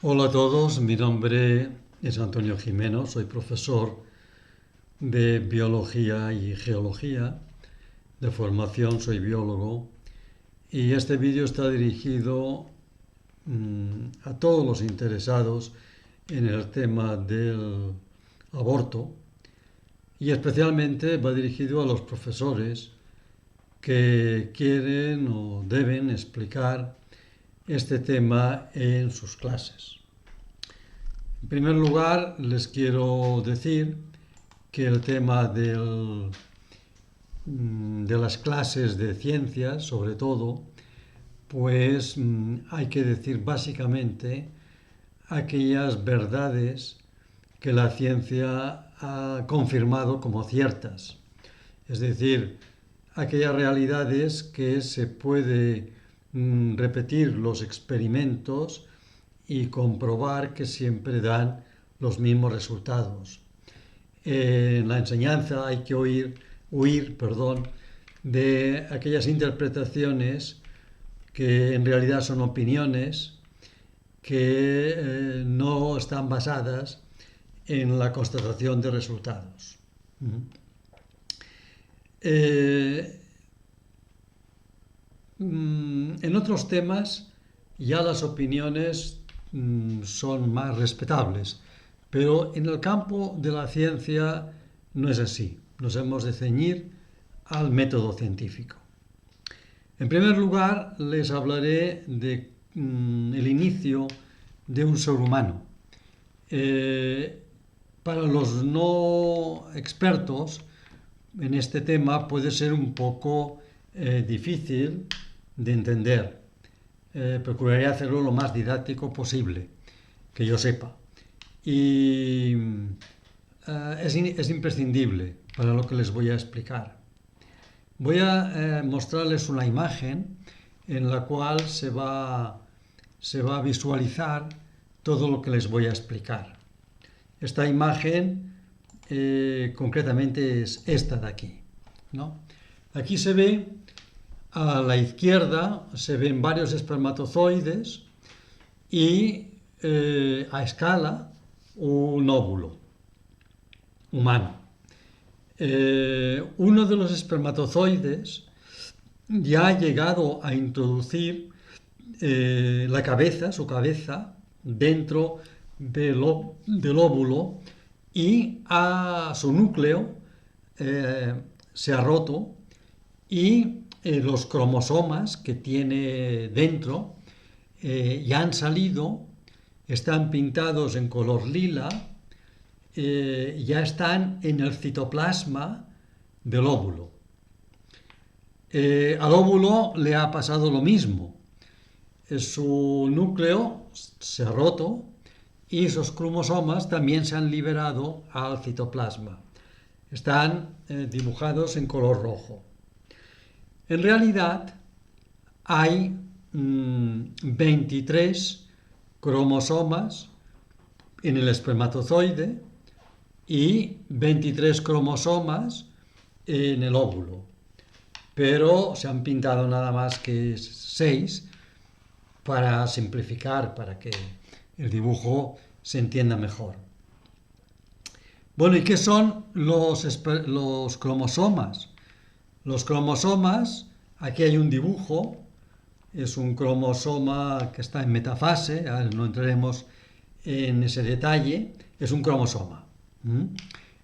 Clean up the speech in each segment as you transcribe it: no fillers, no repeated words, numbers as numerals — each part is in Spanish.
Hola a todos, mi nombre es Antonio Jimeno, soy profesor de biología y geología, de formación soy biólogo y este vídeo está dirigido a todos los interesados en el tema del aborto y especialmente va dirigido a los profesores que quieren o deben explicar este tema en sus clases. En primer lugar, les quiero decir que el tema de las clases de ciencias, sobre todo, pues hay que decir básicamente aquellas verdades que la ciencia ha confirmado como ciertas. Es decir, aquellas realidades que se puede repetir los experimentos y comprobar que siempre dan los mismos resultados. En la enseñanza hay que huir de aquellas interpretaciones que en realidad son opiniones que no están basadas en la constatación de resultados. En otros temas ya las opiniones son más respetables, pero en el campo de la ciencia no es así. Nos hemos de ceñir al método científico. En primer lugar, les hablaré de el inicio de un ser humano. Para los no expertos en este tema puede ser un poco difícil de entender. Procuraré hacerlo lo más didáctico posible, que yo sepa. Y es imprescindible para lo que les voy a explicar. Voy a mostrarles una imagen en la cual se va a visualizar todo lo que les voy a explicar. Esta imagen concretamente es esta de aquí, ¿no? Aquí se ve, a la izquierda, se ven varios espermatozoides y a escala un óvulo humano. Uno de los espermatozoides ya ha llegado a introducir su cabeza, dentro del óvulo y su núcleo se ha roto y los cromosomas que tiene dentro ya han salido, están pintados en color lila, ya están en el citoplasma del óvulo. Al óvulo le ha pasado lo mismo. Su núcleo se ha roto y esos cromosomas también se han liberado al citoplasma. Están dibujados en color rojo. En realidad hay 23 cromosomas en el espermatozoide y 23 cromosomas en el óvulo, pero se han pintado nada más que 6 para simplificar, para que el dibujo se entienda mejor. Bueno, ¿y qué son los cromosomas? Los cromosomas, aquí hay un dibujo, es un cromosoma que está en metafase, no entraremos en ese detalle, es un cromosoma.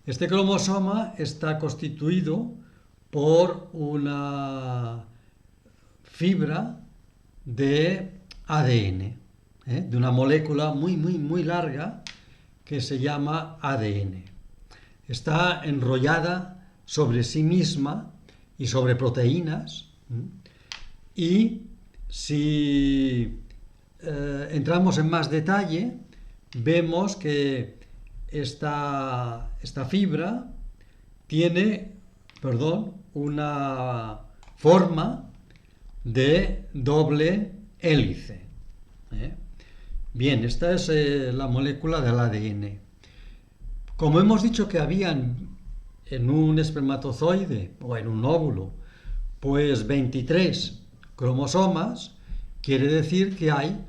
Este cromosoma está constituido por una fibra de ADN, de una molécula muy larga que se llama ADN. Está enrollada sobre sí misma y sobre proteínas, y si entramos en más detalle, vemos que esta fibra tiene, una forma de doble hélice. Bien, esta es la molécula del ADN. Como hemos dicho que habían en un espermatozoide o en un óvulo, pues 23 cromosomas, quiere decir que hay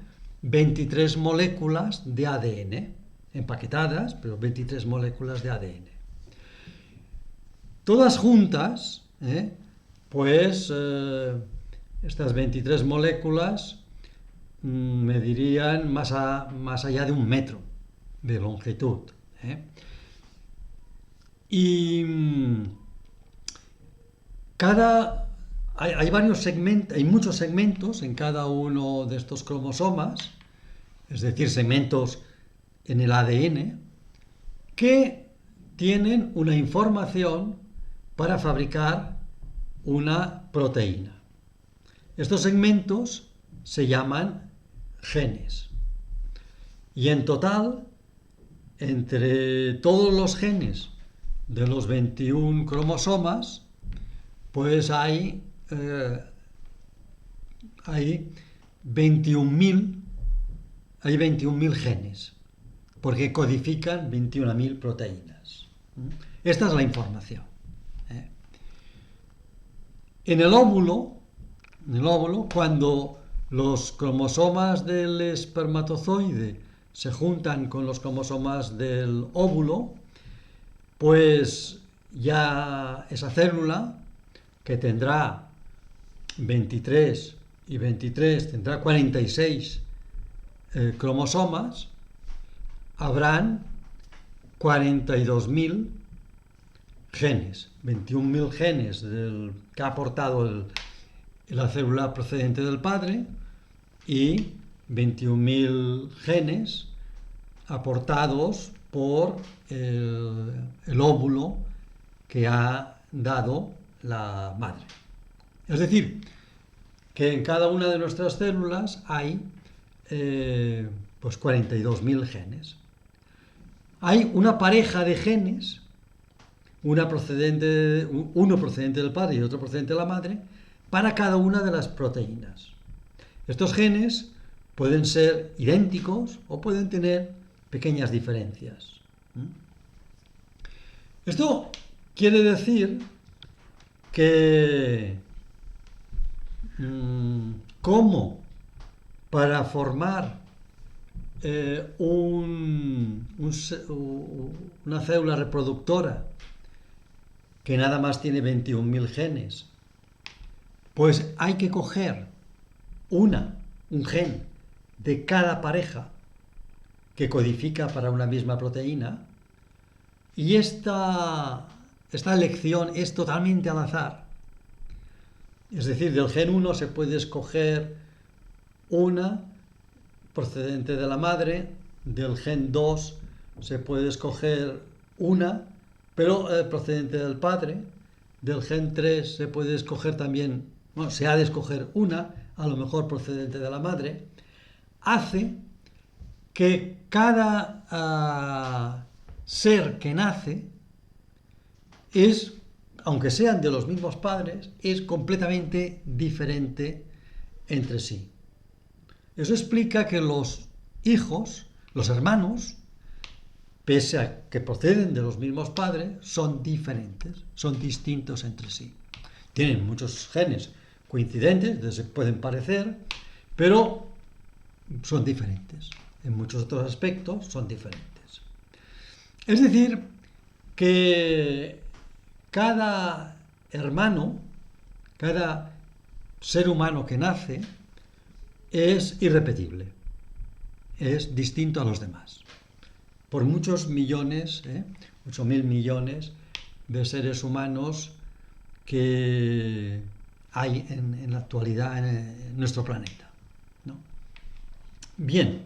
23 moléculas de ADN, empaquetadas, pero 23 moléculas de ADN. Todas juntas, estas 23 moléculas medirían más allá de 1 metro de longitud. Y hay varios segmentos, hay muchos segmentos en cada uno de estos cromosomas, es decir, segmentos en el ADN, que tienen una información para fabricar una proteína. Estos segmentos se llaman genes. Y en total, entre todos los genes de los 21 cromosomas, pues hay 21.000 genes, porque codifican 21.000 proteínas. Esta es la información. En el óvulo, cuando los cromosomas del espermatozoide se juntan con los cromosomas del óvulo, pues ya esa célula, que tendrá 23 y 23, tendrá 46 cromosomas, habrán 42.000 genes, 21.000 genes que ha aportado la célula procedente del padre y 21.000 genes aportados por el óvulo que ha dado la madre. Es decir, que en cada una de nuestras células hay 42.000 genes. Hay una pareja de genes, uno procedente del padre y otro procedente de la madre, para cada una de las proteínas. Estos genes pueden ser idénticos o pueden tener pequeñas diferencias. Esto quiere decir que como para formar una célula reproductora que nada más tiene 21.000 genes, pues hay que coger un gen de cada pareja que codifica para una misma proteína, y esta elección es totalmente al azar. Es decir, del gen 1 se puede escoger una procedente de la madre, del gen 2 se puede escoger una, pero procedente del padre, del gen 3 se puede escoger también, se ha de escoger una, a lo mejor procedente de la madre. Hace que cada ser que nace aunque sean de los mismos padres, es completamente diferente entre sí. Eso explica que los hijos, los hermanos, pese a que proceden de los mismos padres, son diferentes, son distintos entre sí. Tienen muchos genes coincidentes, se pueden parecer, pero son diferentes. En muchos otros aspectos son diferentes. Es decir, que cada hermano, cada ser humano que nace, es irrepetible, es distinto a los demás. Por muchos millones, 8.000 millones de seres humanos que hay en la actualidad en nuestro planeta, ¿no? Bien,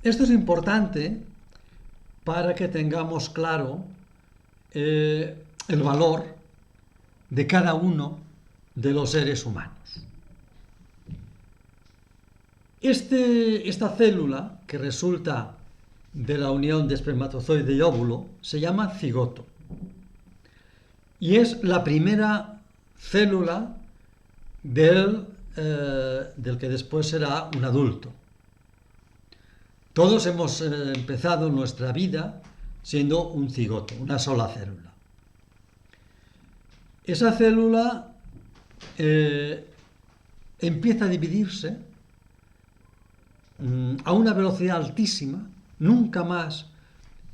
esto es importante para que tengamos claro el valor de cada uno de los seres humanos. Esta célula que resulta de la unión de espermatozoide y óvulo se llama cigoto y es la primera célula del que después será un adulto. Todos hemos empezado nuestra vida siendo un cigoto, una sola célula. Esa célula empieza a dividirse a una velocidad altísima. Nunca más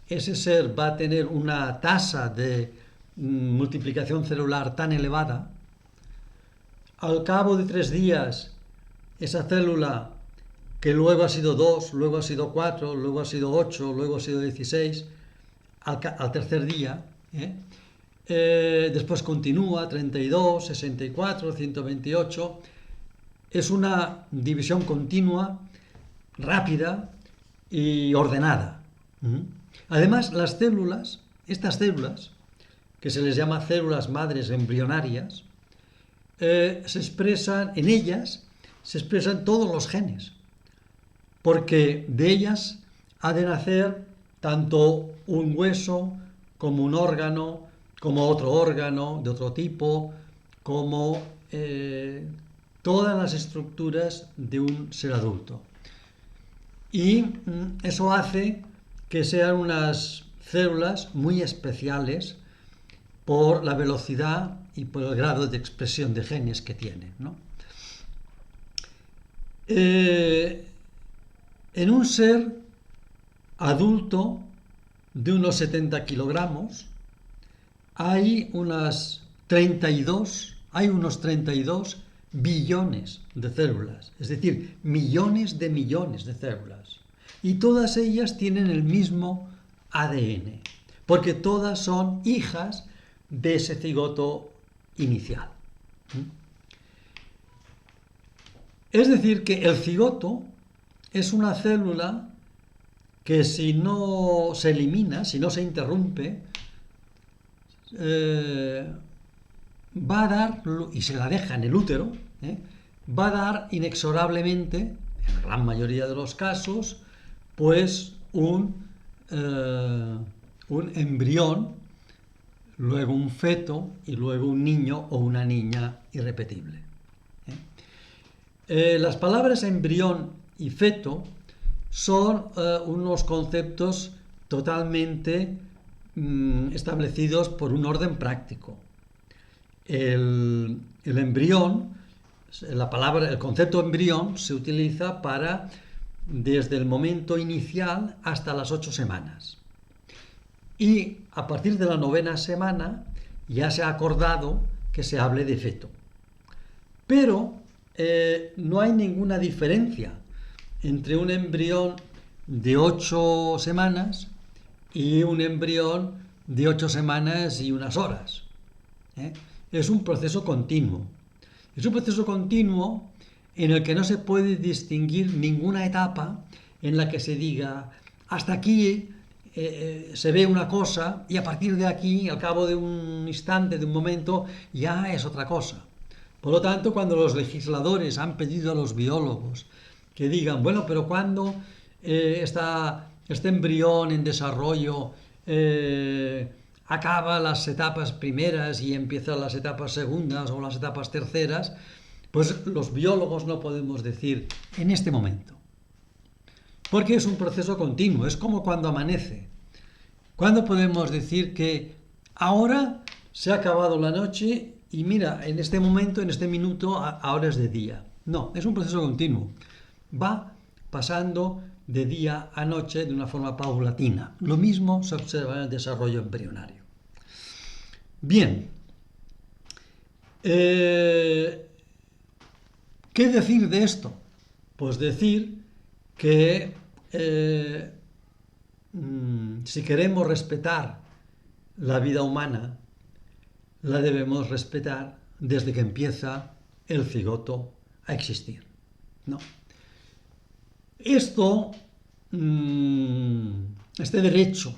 ese ser va a tener una tasa de multiplicación celular tan elevada. Al cabo de 3 días, esa célula, que luego ha sido 2, luego ha sido 4, luego ha sido 8, luego ha sido 16, al tercer día, después continúa 32, 64, 128. Es una división continua, rápida y ordenada. Además, estas células, que se les llama células madres embrionarias, en ellas se expresan todos los genes, porque de ellas ha de nacer tanto un hueso como un órgano, como otro órgano de otro tipo, como todas las estructuras de un ser adulto. Y eso hace que sean unas células muy especiales por la velocidad y por el grado de expresión de genes que tienen, ¿no? En un ser adulto de unos 70 kilogramos hay unos 32 billones de células, es decir, millones de células. Y todas ellas tienen el mismo ADN, porque todas son hijas de ese cigoto inicial. Es decir, que el cigoto es una célula que si no se elimina, si no se interrumpe, va a dar, y se la deja en el útero, va a dar inexorablemente, en la gran mayoría de los casos, pues un embrión, luego un feto y luego un niño o una niña irrepetible. Las palabras embrión y feto son unos conceptos totalmente establecidos por un orden práctico. El embrión, el concepto embrión se utiliza para desde el momento inicial hasta las 8 semanas. Y a partir de la 9ª semana ya se ha acordado que se hable de feto. Pero no hay ninguna diferencia entre un embrión de 8 semanas y un embrión de 8 semanas y unas horas. Es un proceso continuo. Es un proceso continuo en el que no se puede distinguir ninguna etapa en la que se diga hasta aquí se ve una cosa y a partir de aquí, al cabo de un instante, de un momento, ya es otra cosa. Por lo tanto, cuando los legisladores han pedido a los biólogos que digan, bueno, pero cuando este embrión en desarrollo acaba las etapas primeras y empieza las etapas segundas o las etapas terceras, pues los biólogos no podemos decir en este momento. Porque es un proceso continuo, es como cuando amanece. ¿Cuándo podemos decir que ahora se ha acabado la noche y mira, en este momento, en este minuto, ahora es de día? No, es un proceso continuo. Va pasando de día a noche de una forma paulatina. Lo mismo se observa en el desarrollo embrionario. Bien. ¿Qué decir de esto? Pues decir que si queremos respetar la vida humana, la debemos respetar desde que empieza el cigoto a existir, ¿no? Este derecho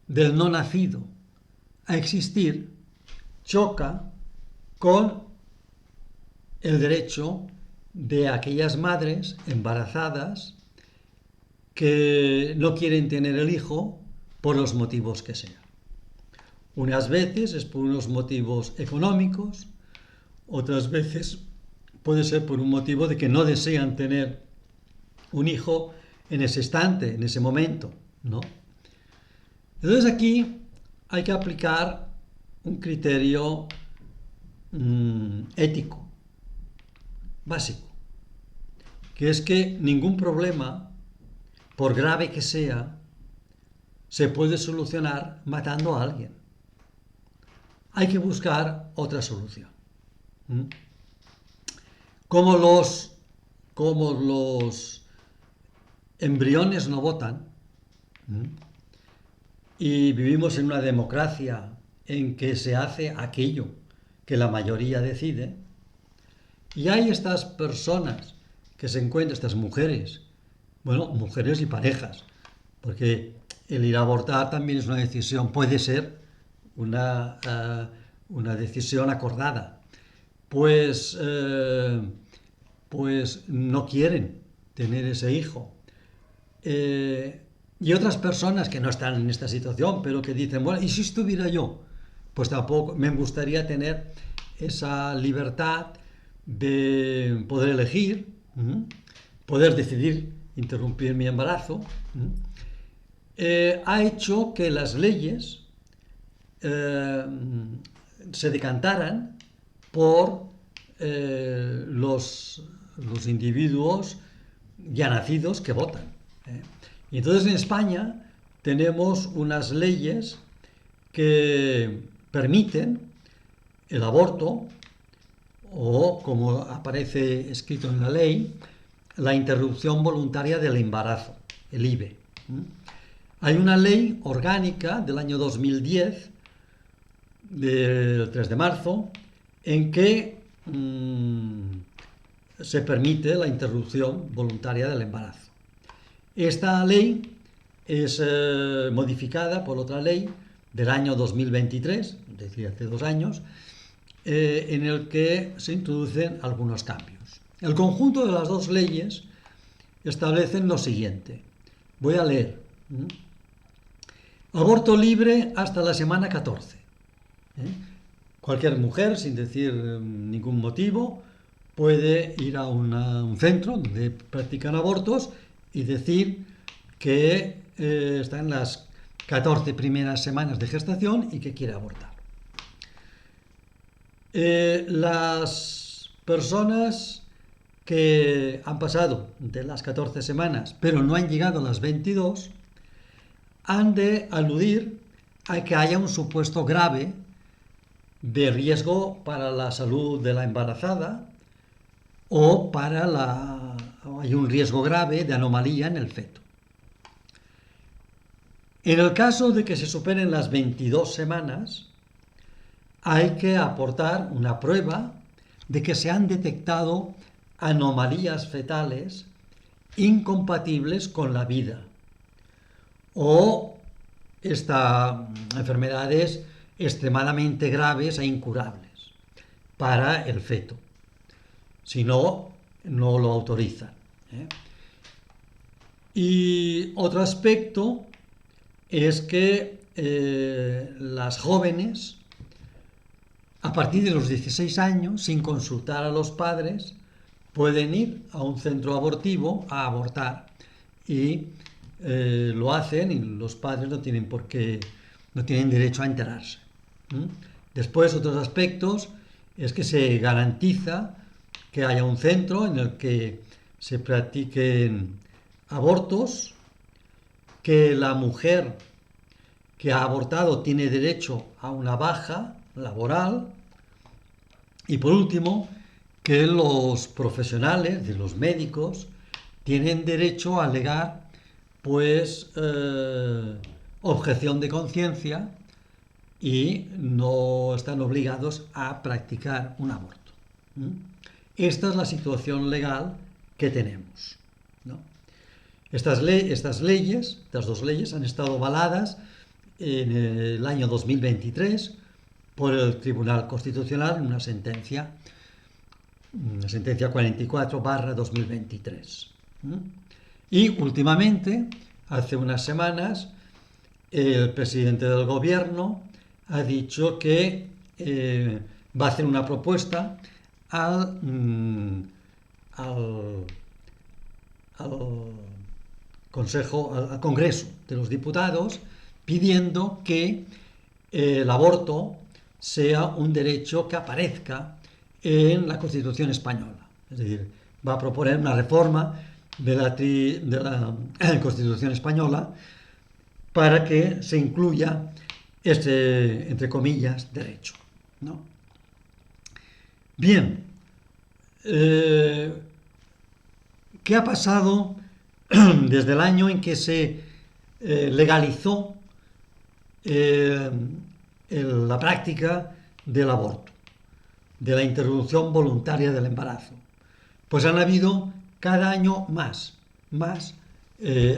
del no nacido a existir choca con el derecho de aquellas madres embarazadas que no quieren tener el hijo por los motivos que sean. Unas veces es por unos motivos económicos, otras veces puede ser por un motivo de que no desean tener un hijo en ese instante, en ese momento, ¿no? Entonces aquí hay que aplicar un criterio ético. básico, que es que ningún problema, por grave que sea, se puede solucionar matando a alguien. Hay que buscar otra solución. ¿Mm? Como los embriones no votan, y vivimos en una democracia en que se hace aquello que la mayoría decide, y hay estas personas que se encuentran, estas mujeres, bueno, mujeres y parejas, porque el ir a abortar también es una decisión, puede ser una decisión acordada, pues no quieren tener ese hijo. Y otras personas que no están en esta situación, pero que dicen, bueno, ¿y si estuviera yo? Pues tampoco, me gustaría tener esa libertad de poder elegir, poder decidir interrumpir mi embarazo. Ha hecho que las leyes se decantaran por los individuos ya nacidos que votan. Y entonces en España tenemos unas leyes que permiten el aborto o, como aparece escrito en la ley, la interrupción voluntaria del embarazo, el IVE. Hay una ley orgánica del año 2010, del 3 de marzo, en que se permite la interrupción voluntaria del embarazo. Esta ley es modificada por otra ley del año 2023, es decir, hace 2 años, en el que se introducen algunos cambios. El conjunto de las dos leyes establecen lo siguiente. Voy a leer. Aborto libre hasta la semana 14. Cualquier mujer, sin decir ningún motivo, puede ir a un centro donde practican abortos y decir que está en las 14 primeras semanas de gestación y que quiere abortar. Las personas que han pasado de las 14 semanas pero no han llegado a las 22 han de aludir a que haya un supuesto grave de riesgo para la salud de la embarazada o hay un riesgo grave de anomalía en el feto. En el caso de que se superen las 22 semanas, hay que aportar una prueba de que se han detectado anomalías fetales incompatibles con la vida o enfermedades extremadamente graves e incurables para el feto. Si no, no lo autorizan. Y otro aspecto es que las jóvenes, a partir de los 16 años, sin consultar a los padres, pueden ir a un centro abortivo a abortar. Y lo hacen y los padres no tienen derecho a enterarse. Después, otros aspectos es que se garantiza que haya un centro en el que se practiquen abortos, que la mujer que ha abortado tiene derecho a una baja laboral y, por último, que los profesionales, de los médicos, tienen derecho a alegar objeción de conciencia y no están obligados a practicar un aborto. Esta es la situación legal que tenemos, ¿no? Estas dos leyes, han estado avaladas en el año 2023 por el Tribunal Constitucional en una sentencia 44/2023. Y últimamente, hace unas semanas, el presidente del gobierno ha dicho que va a hacer una propuesta al Congreso de los Diputados, pidiendo que el aborto sea un derecho que aparezca en la Constitución española. Es decir, va a proponer una reforma de la Constitución española para que se incluya ese, entre comillas, derecho, ¿no? Bien, ¿qué ha pasado desde el año en que se legalizó la práctica del aborto, de la interrupción voluntaria del embarazo? Pues han habido cada año más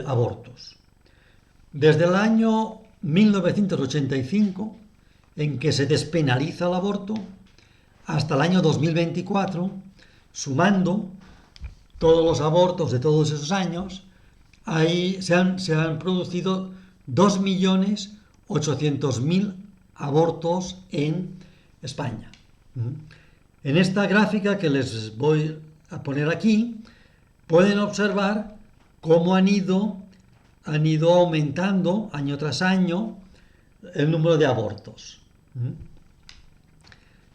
abortos. Desde el año 1985, en que se despenaliza el aborto, hasta el año 2024, sumando todos los abortos de todos esos años, ahí se han producido 2.800.000 abortos en España. En esta gráfica que les voy a poner aquí, pueden observar cómo han ido aumentando año tras año el número de abortos.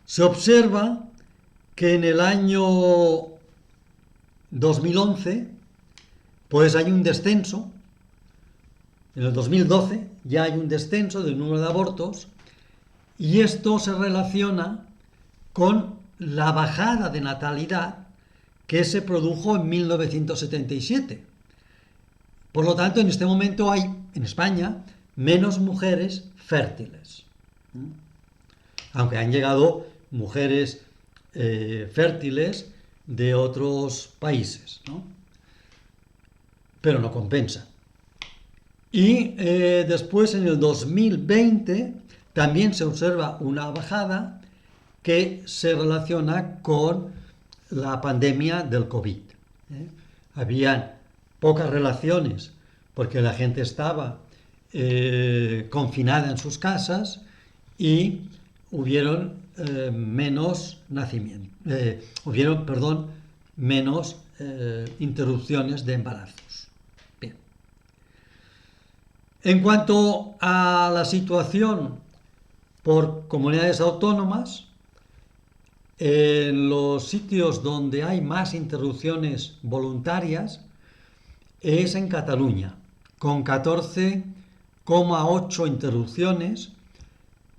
Se observa que en el año 2011 pues hay un descenso, en el 2012 ya hay un descenso del número de abortos, y esto se relaciona con la bajada de natalidad que se produjo en 1977. Por lo tanto, en este momento hay en España menos mujeres fértiles, aunque han llegado mujeres fértiles de otros países, ¿no? Pero no compensa. Y después, en el 2020, también se observa una bajada que se relaciona con la pandemia del COVID. Habían pocas relaciones porque la gente estaba confinada en sus casas y hubieron menos menos interrupciones de embarazos. Bien. En cuanto a la situación por comunidades autónomas, en los sitios donde hay más interrupciones voluntarias es en Cataluña, con 14,8 interrupciones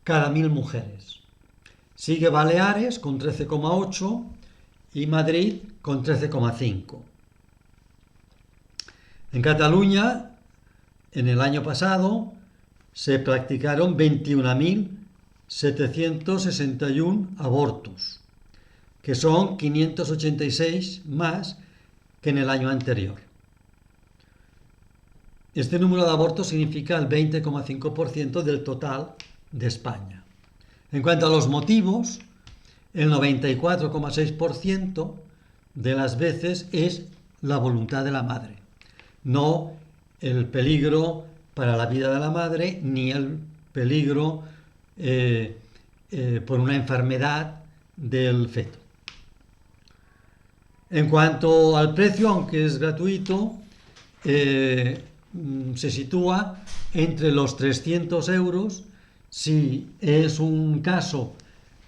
cada 1.000 mujeres. Sigue Baleares con 13,8 y Madrid con 13,5. En Cataluña, en el año pasado, se practicaron 21.761 abortos, que son 586 más que en el año anterior. Este número de abortos significa el 20,5% del total de España. En cuanto a los motivos, el 94,6% de las veces es la voluntad de la madre, no el peligro para la vida de la madre ni el peligro por una enfermedad del feto. En cuanto al precio, aunque es gratuito, se sitúa entre los 300 euros si es un caso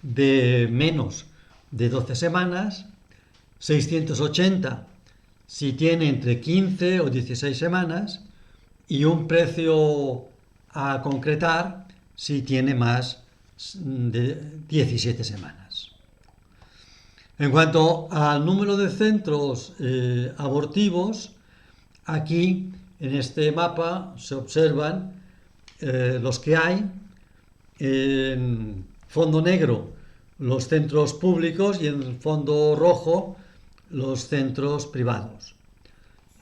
de menos de 12 semanas, 680 si tiene entre 15 o 16 semanas y un precio a concretar si tiene más de 17 semanas. En cuanto al número de centros abortivos, aquí en este mapa se observan los que hay. En fondo negro los centros públicos y en fondo rojo los centros privados.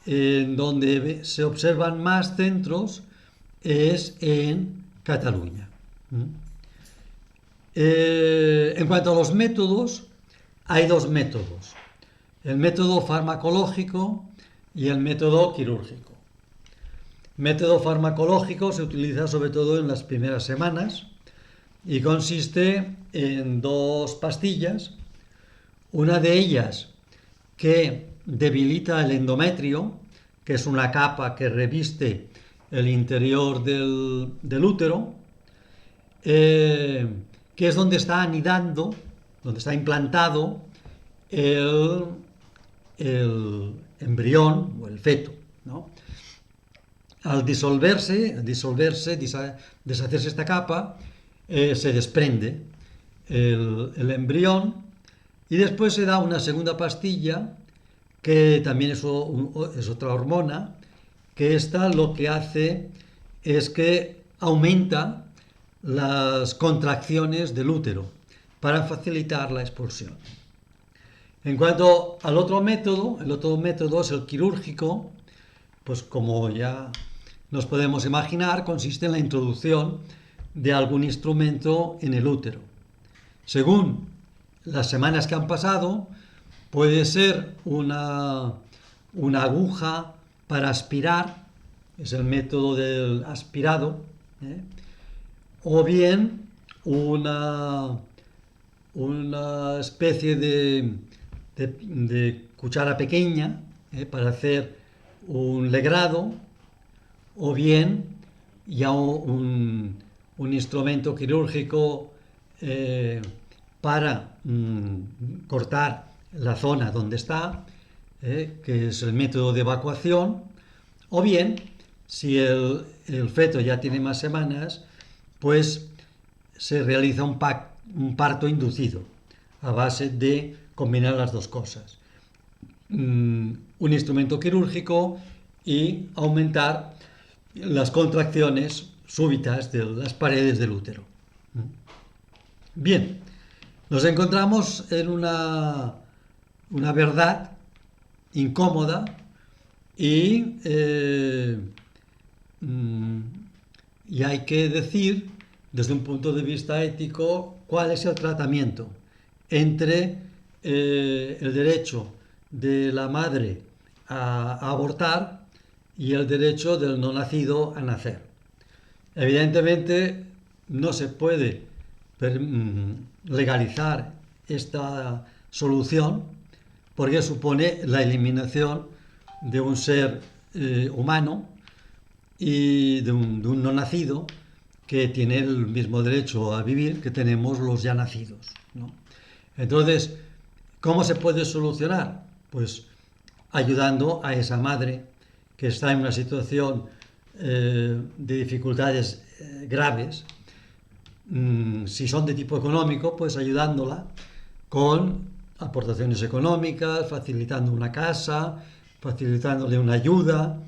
En donde se observan más centros es en Cataluña. En cuanto a los métodos, hay dos métodos: el método farmacológico y el método quirúrgico. Método farmacológico se utiliza sobre todo en las primeras semanas y consiste en dos pastillas, una de ellas que debilita el endometrio, que es una capa que reviste el interior del útero, que es donde está anidando, donde está implantado el el embrión o el feto, ¿no? Al deshacerse esta capa, se desprende el embrión y después se da una segunda pastilla que también es otra hormona, que esta lo que hace es que aumenta las contracciones del útero para facilitar la expulsión. En cuanto al otro método, el otro método es el quirúrgico, pues como ya nos podemos imaginar, consiste en la introducción de algún instrumento en el útero. Según las semanas que han pasado, puede ser una aguja para aspirar, es el método del aspirado, o bien una especie de cuchara pequeña para hacer un legrado, o bien ya un instrumento quirúrgico para cortar la zona donde está, que es el método de evacuación, o bien, si el feto ya tiene más semanas, pues se realiza un parto inducido a base de combinar las dos cosas. Un instrumento quirúrgico y aumentar las contracciones súbitas de las paredes del útero. Bien, nos encontramos en una verdad incómoda y hay que decir, desde un punto de vista ético, cuál es el tratamiento entre el derecho de la madre a abortar y el derecho del no nacido a nacer. Evidentemente no se puede legalizar esta solución porque supone la eliminación de un ser humano y de un no nacido que tiene el mismo derecho a vivir que tenemos los ya nacidos, ¿no? Entonces, ¿cómo se puede solucionar? Pues ayudando a esa madre que está en una situación de dificultades graves. Si son de tipo económico, pues ayudándola con aportaciones económicas, facilitando una casa, facilitándole una ayuda,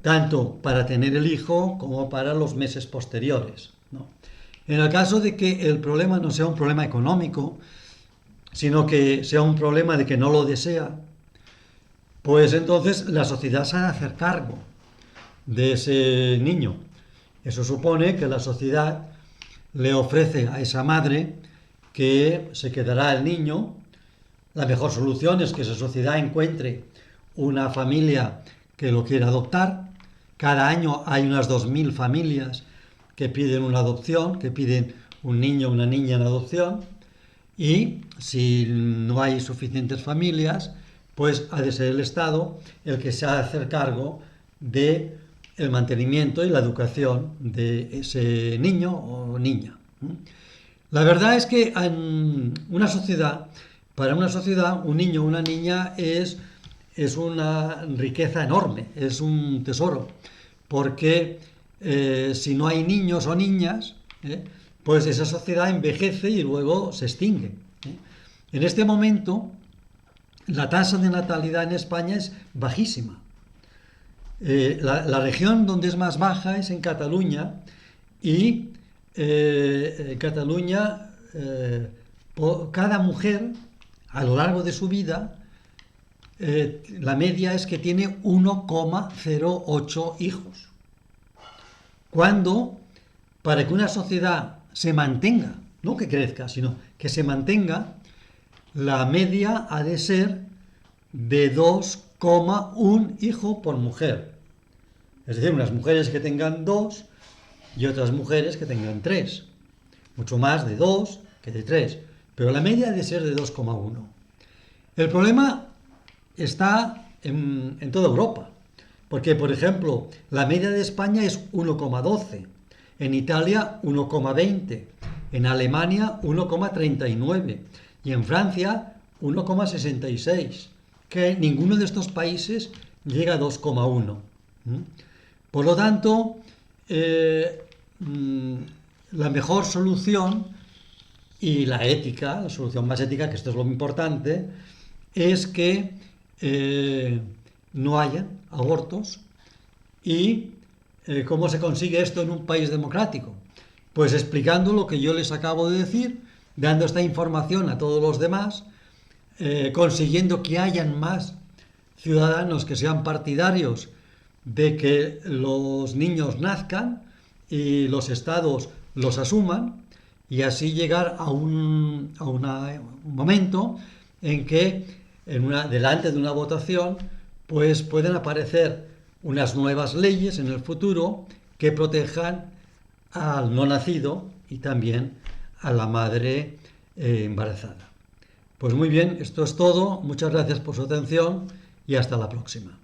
tanto para tener el hijo como para los meses posteriores, ¿no? En el caso de que el problema no sea un problema económico, sino que sea un problema de que no lo desea, pues entonces la sociedad se ha de hacer cargo de ese niño. Eso supone que la sociedad le ofrece a esa madre que se quedará el niño. La mejor solución es que esa sociedad encuentre una familia que lo quiera adoptar. Cada año hay unas 2000 familias que piden una adopción, que piden un niño o una niña en adopción. Y si no hay suficientes familias, pues ha de ser el Estado el que se ha de hacer cargo de el mantenimiento y la educación de ese niño o niña. La verdad es que en una sociedad, para una sociedad, un niño o una niña es una riqueza enorme, es un tesoro, porque si no hay niños o niñas, pues esa sociedad envejece y luego se extingue. En este momento, la tasa de natalidad en España es bajísima. La región donde es más baja es en Cataluña y en Cataluña cada mujer a lo largo de su vida la media es que tiene 1,08 hijos. Cuando para que una sociedad se mantenga, no que crezca, sino que se mantenga, la media ha de ser de 2,1 hijo por mujer. Es decir, unas mujeres que tengan 2 y otras mujeres que tengan 3. Mucho más de 2 que de 3. Pero la media ha de ser de 2,1. El problema está en toda Europa. Porque, por ejemplo, la media de España es 1,12. En Italia 1,20. En Alemania 1,39. Y en Francia 1,66, que ninguno de estos países llega a 2,1. Por lo tanto, la mejor solución y la ética, la solución más ética, que esto es lo importante, es que no haya abortos. ¿Y cómo se consigue esto en un país democrático? Pues explicando lo que yo les acabo de decir, dando esta información a todos los demás, consiguiendo que hayan más ciudadanos que sean partidarios de que los niños nazcan y los estados los asuman, y así llegar a un momento en que delante de una votación pues pueden aparecer unas nuevas leyes en el futuro que protejan al no nacido y también a la madre embarazada. Pues muy bien, esto es todo. Muchas gracias por su atención y hasta la próxima.